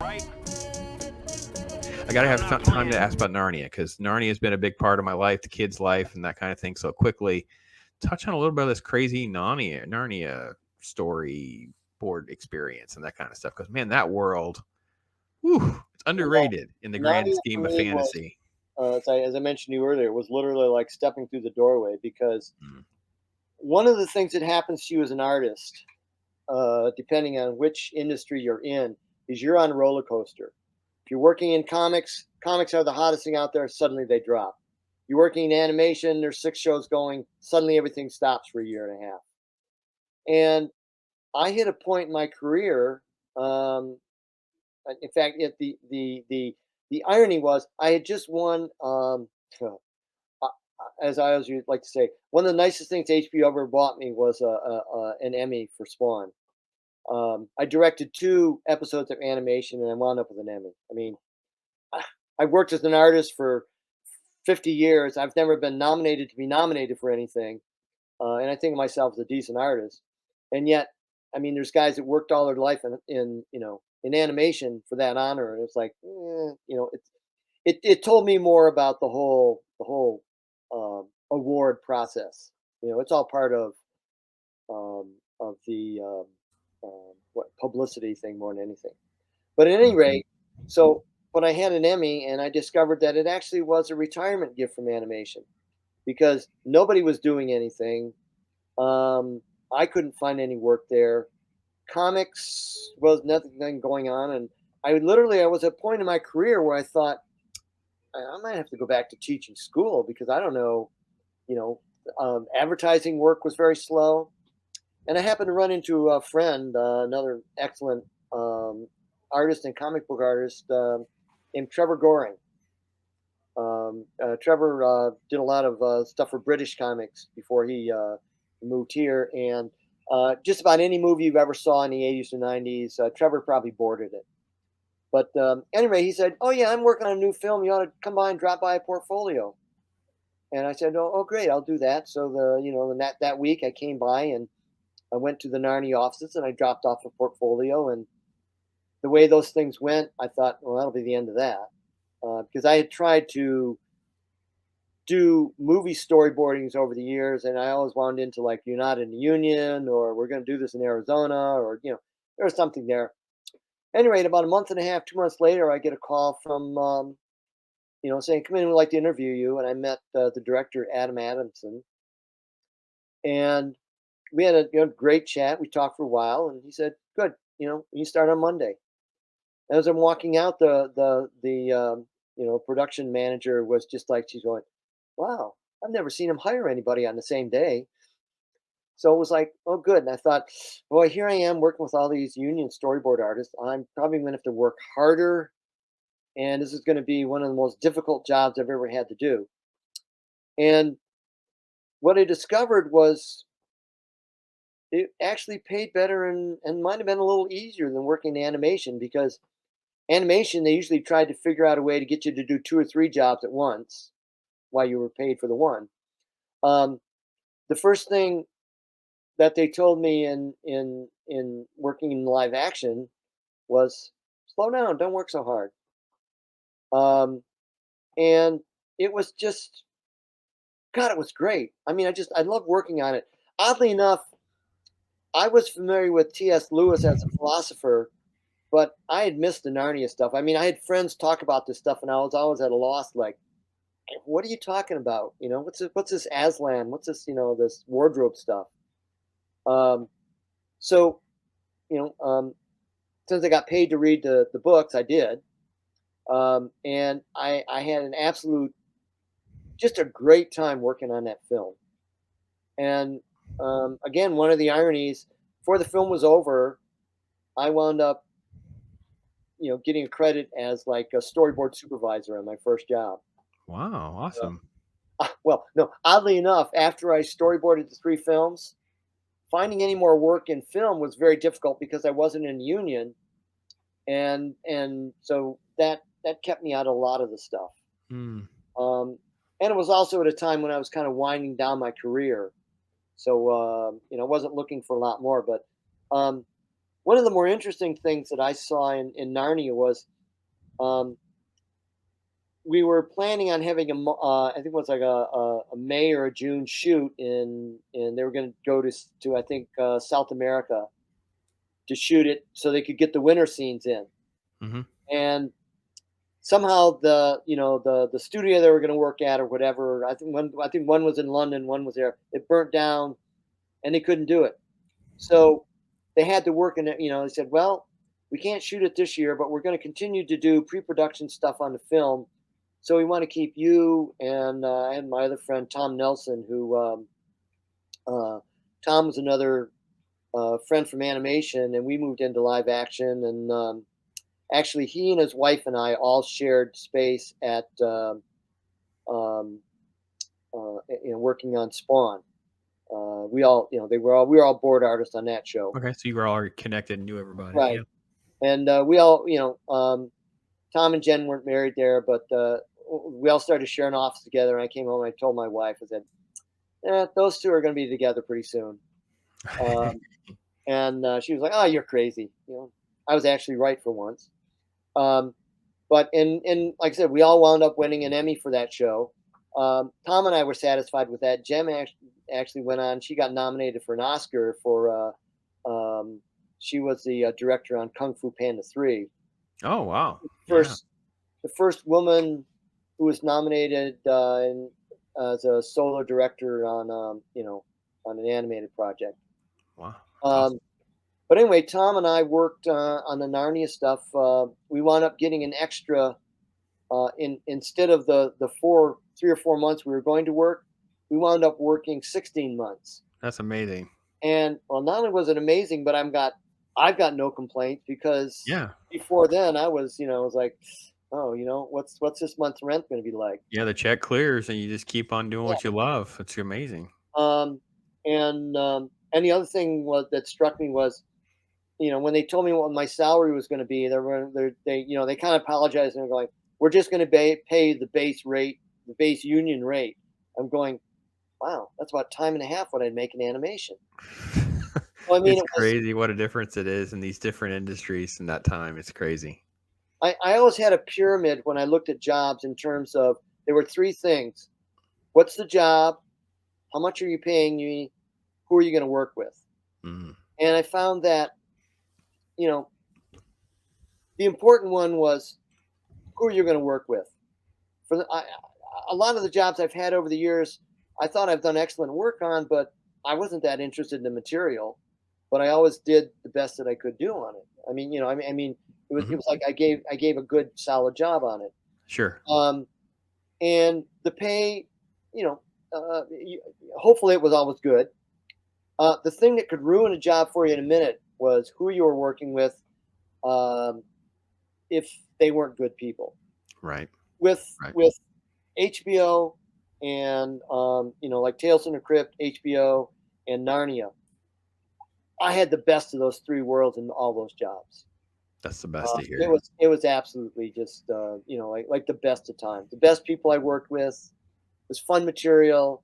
Right. I gotta have time to ask about Narnia, because Narnia has been a big part of my life, the kids' life, and that kind of thing. So quickly, touch on a little bit of this crazy Narnia story board experience and that kind of stuff. Because man, that world, whew, it's Well, underrated in the grand Narnia for scheme of me was, fantasy. as I mentioned to you earlier, it was literally like stepping through the doorway, because Mm. one of the things that happens to you as an artist, depending on which industry you're in, is you're on a roller coaster. If you're working in comics, comics are the hottest thing out there. Suddenly they drop. You're working in animation. There's 6 shows going. Suddenly everything stops for a year and a half. And I hit a point in my career. Um, in fact, the irony was I had just won. As I always like to say, one of the nicest things HBO ever bought me was an Emmy for Spawn. I directed 2 episodes of animation, and I wound up with an Emmy. I mean, I've worked as an artist for 50 years. I've never been nominated to be nominated for anything, and I think of myself as a decent artist. And yet, I mean, there's guys that worked all their life in animation for that honor, and it's like, it told me more about the whole award process. It's all part of the what publicity thing more than anything. But at any rate, so when I had an Emmy, and I discovered that it actually was a retirement gift from animation, because nobody was doing anything. Um, I couldn't find any work there. Comics was nothing going on, and I was at a point in my career where I thought I might have to go back to teaching school, because I don't know, you know, advertising work was very slow. And I happened to run into a friend, another excellent artist and comic book artist, named Trevor Goring. Trevor did a lot of stuff for British comics before he moved here, and just about any movie you ever saw in the 80s or 90s, Trevor probably boarded it. But anyway, he said, "Oh yeah, I'm working on a new film. You ought to come by and drop by a portfolio." And I said, "Oh great, I'll do that." So that week I came by, and I went to the Narnia offices, and I dropped off a portfolio. And the way those things went, I thought, well, that'll be the end of that, because I had tried to do movie storyboardings over the years, and I always wound into like, "You're not in the union," or "We're going to do this in Arizona," or there was something there. Anyway, about a month and a half, 2 months later, I get a call from saying, "Come in, we'd like to interview you." And I met the director, Adam Adamson, and we had a great chat. We talked for a while, and he said, "Good, you start on Monday." As I'm walking out, the production manager was just like, she's going, "Wow, I've never seen him hire anybody on the same day." So it was like, "Oh, good." And I thought, boy, here I am working with all these union storyboard artists. I'm probably going to have to work harder, and this is going to be one of the most difficult jobs I've ever had to do. And what I discovered was it actually paid better, and might have been a little easier than working in animation, because animation, they usually tried to figure out a way to get you to do 2 or 3 jobs at once while you were paid for the one. Um, the first thing that they told me in working in live action was, slow down, don't work so hard. Um, and it was just, God, it was great. I mean, I love working on it. Oddly enough, I was familiar with T.S. Lewis as a philosopher, but I had missed the Narnia stuff. I mean, I had friends talk about this stuff, and I was always at a loss, like, what are you talking about? What's this Aslan? What's this, this wardrobe stuff? Um, so, you know, um, since I got paid to read the books, I did. And I had an absolute, just a great time working on that film. And again, one of the ironies, before the film was over, I wound up, getting a credit as like a storyboard supervisor on my first job. Wow, awesome. Well, no, oddly enough, after I storyboarded the 3 films, finding any more work in film was very difficult, because I wasn't in the union, and so that kept me out of a lot of the stuff. Mm. Um, and it was also at a time when I was kind of winding down my career, so I wasn't looking for a lot more. But um, one of the more interesting things that I saw in Narnia was, um, we were planning on having I think it was like a May or a June shoot and they were going to go to I think South America to shoot it so they could get the winter scenes in. Hmm. And somehow the studio they were going to work at or whatever, I think one was in London, one was there. It burnt down and they couldn't do it. So they had to work in it. They said, well, we can't shoot it this year, but we're going to continue to do pre-production stuff on the film. So we want to keep you and my other friend Tom Nelson, who Tom was another friend from animation, and we moved into live action. And actually, he and his wife and I all shared space at um, working on Spawn. We all, we were all board artists on that show, Okay, so you were all connected and knew everybody. right? Yeah. And we all, Tom and Jen weren't married there, but we all started sharing office together. And I came home and I told my wife, I said, those two are going to be together pretty soon. And she was like, "Oh, you're crazy." I was actually right for once. Um, but and like I said, we all wound up winning an Emmy for that show. Tom and I were satisfied with that. Jem actually went on. She got nominated for an Oscar for. She was the director on Kung Fu Panda 3. Oh, wow. First, the first woman who was nominated as a solo director on on an animated project. Wow. Um, but anyway, Tom and I worked on the Narnia stuff. We wound up getting an extra instead of the 3 or 4 months we were going to work. We wound up working 16 months. That's amazing. And well, not only was it amazing, but I've got no complaints because Yeah. before then I was like, oh, what's this month's rent going to be like? Yeah, the check clears and you just keep on doing Yeah. what you love. It's amazing. And the other thing that struck me was, when they told me what my salary was going to be, they kind of apologized and they're going, "We're just going to pay the base rate, the base union rate." I'm going, "Wow, that's about time and a half what I'd make in animation." Well, I mean, It's crazy what a difference it is in these different industries in that time. It's crazy. I always had a pyramid when I looked at jobs in terms of there were three things: what's the job, how much are you paying me, who are you going to work with? Mm. And I found that the important one was who are you going to work with. A lot of the jobs I've had over the years, I thought I've done excellent work on, but I wasn't that interested in the material. But I always did the best that I could do on it. It was like I gave a good solid job on it. Sure. And the pay, hopefully it was always good. The thing that could ruin a job for you in a minute was who you were working with, if they weren't good people. Right. With HBO and like Tales from the Crypt, HBO, and Narnia, I had the best of those three worlds in all those jobs. That's the best to hear. It was absolutely just like the best of times. The best people I worked with. It was fun material.